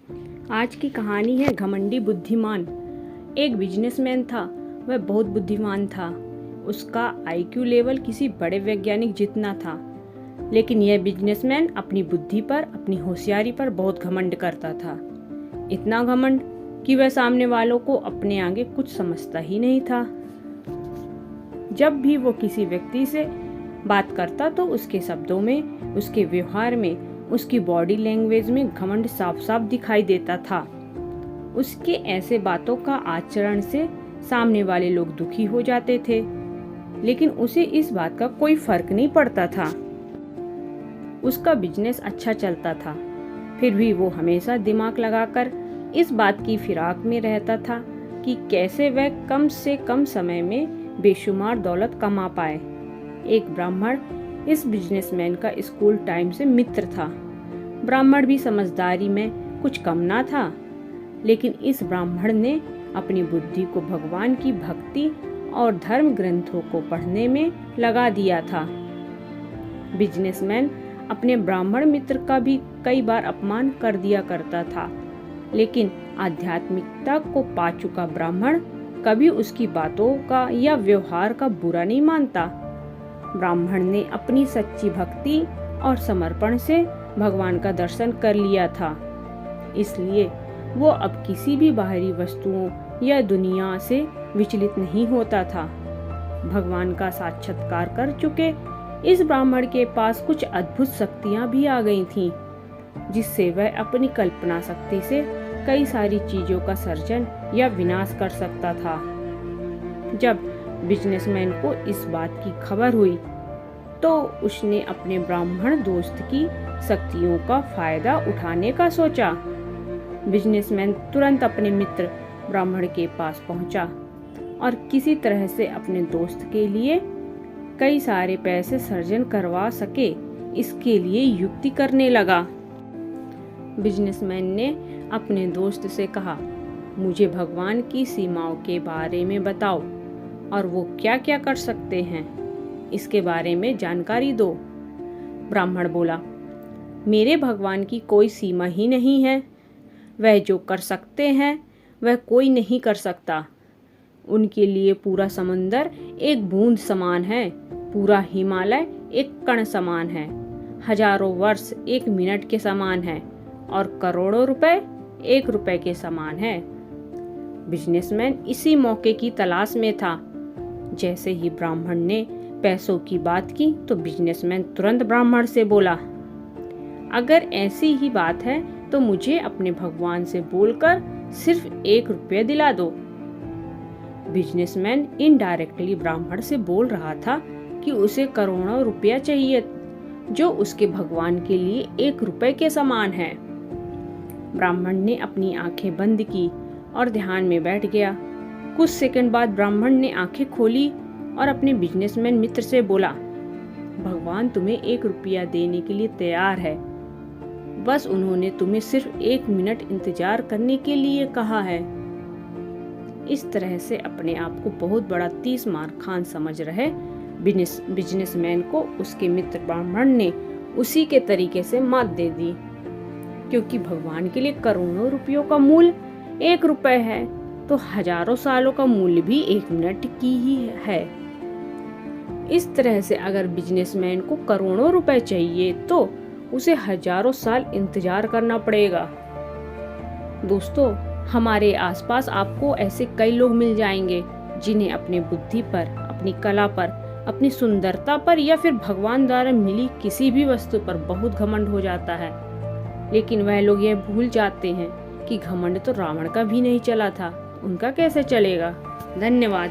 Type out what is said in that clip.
आज की कहानी है घमंडी बुद्धिमान। एक बिजनेसमैन था। वह बहुत बुद्धिमान था। उसका आईक्यू लेवल किसी बड़े वैज्ञानिक जितना था। लेकिन यह बिजनेसमैन अपनी बुद्धि पर, अपनी होशियारी पर बहुत घमंड करता था। इतना घमंड कि वह सामने वालों को अपने आगे कुछ समझता ही नहीं था। जब भी वो किसी व्यक्ति से बात करता तो उसके शब्दों में, उसके व्यवहार में, उसकी बॉडी लैंग्वेज में घमंड साफ साफ दिखाई देता था। उसके ऐसे बातों का आचरण से सामने वाले लोग दुखी हो जाते थे, लेकिन उसे इस बात का कोई फर्क नहीं पड़ता था। उसका बिजनेस अच्छा चलता था, फिर भी वो हमेशा दिमाग लगाकर इस बात की फिराक में रहता था कि कैसे वह कम से कम समय में बेशुमार दौलत कमा पाए। एक ब्राह्मण इस बिजनेसमैन का स्कूल टाइम से मित्र था। ब्राह्मण भी समझदारी में कुछ कम ना था, लेकिन इस ब्राह्मण ने अपनी बुद्धि को भगवान की भक्ति और धर्म ग्रंथों को पढ़ने में लगा दिया था। बिजनेसमैन अपने ब्राह्मण मित्र का भी कई बार अपमान कर दिया करता था, लेकिन आध्यात्मिकता को पा चुका ब्राह्मण कभी उसकी बातों का या व्यवहार का बुरा नहीं मानता। ब्राह्मण ने अपनी सच्ची भक्ति और समर्पण से भगवान का दर्शन कर लिया था, इसलिए वो अब किसी भी बाहरी वस्तुओं या दुनिया से विचलित नहीं होता था। भगवान का साक्षात्कार कर चुके इस ब्राह्मण के पास कुछ अद्भुत शक्तियां भी आ गई थीं, जिससे वह अपनी कल्पना शक्ति से कई सारी चीजों का सर्जन या विनाश कर सकता था। जब बिजनेसमैन को इस बात की खबर हुई तो उसने अपने ब्राह्मण दोस्त की शक्तियों का फायदा उठाने का सोचा। बिजनेसमैन तुरंत अपने मित्र ब्राह्मण के पास पहुंचा और किसी तरह से अपने दोस्त के लिए कई सारे पैसे सर्जन करवा सके, इसके लिए युक्ति करने लगा। बिजनेसमैन ने अपने दोस्त से कहा, मुझे भगवान की सीमाओं के बारे में बताओ और वो क्या क्या कर सकते हैं, इसके बारे में जानकारी दो। ब्राह्मण बोला, मेरे भगवान की कोई सीमा ही नहीं है। वह जो कर सकते हैं वह कोई नहीं कर सकता। उनके लिए पूरा समंदर एक बूंद समान है, पूरा हिमालय एक कण समान है, हजारों वर्ष एक मिनट के समान है और करोड़ों रुपए एक रुपए के समान है। बिजनेसमैन इसी मौके की तलाश में था। जैसे ही ब्राह्मण ने पैसों की बात की तो बिजनेसमैन तुरंत ब्राह्मण से बोला, अगर ऐसी ही बात है तो मुझे अपने भगवान से बोलकर सिर्फ 1 रुपया दिला दो। बिजनेसमैन इनडायरेक्टली ब्राह्मण से बोल रहा था कि उसे करोड़ों रुपया चाहिए, जो उसके भगवान के लिए 1 रुपए के समान है। ब्राह्मण ने अपनी आंखें बंद की और ध्यान में बैठ गया। कुछ सेकंड बाद ब्राह्मण ने आंखें खोली और अपने बिजनेसमैन मित्र से बोला, भगवान तुम्हें 1 रुपया देने के लिए तैयार है, बस उन्होंने तुम्हें सिर्फ 1 मिनट इंतजार करने के लिए कहा है। इस तरह से अपने आप को बहुत बड़ा 30 मार खान समझ रहे बिजनेसमैन को उसके मित्र ब्राह्मण ने उसी के तरीके से मात दे दी, क्योंकि भगवान के लिए करोड़ों रुपयों का मूल्य 1 रुपए है तो हजारों सालों का मूल्य भी 1 मिनट की ही है। इस तरह से अगर बिजनेसमैन को करोड़ों रुपए चाहिए तो उसे हजारों साल इंतजार करना पड़ेगा। दोस्तों, हमारे आसपास आपको ऐसे कई लोग मिल जाएंगे जिन्हें अपनी बुद्धि पर, अपनी कला पर, अपनी सुंदरता पर या फिर भगवान द्वारा मिली किसी भी वस्तु पर बहुत घमंड हो जाता है, लेकिन वह लोग यह भूल जाते हैं कि घमंड तो रावण का भी नहीं चला था, उनका कैसे चलेगा। धन्यवाद।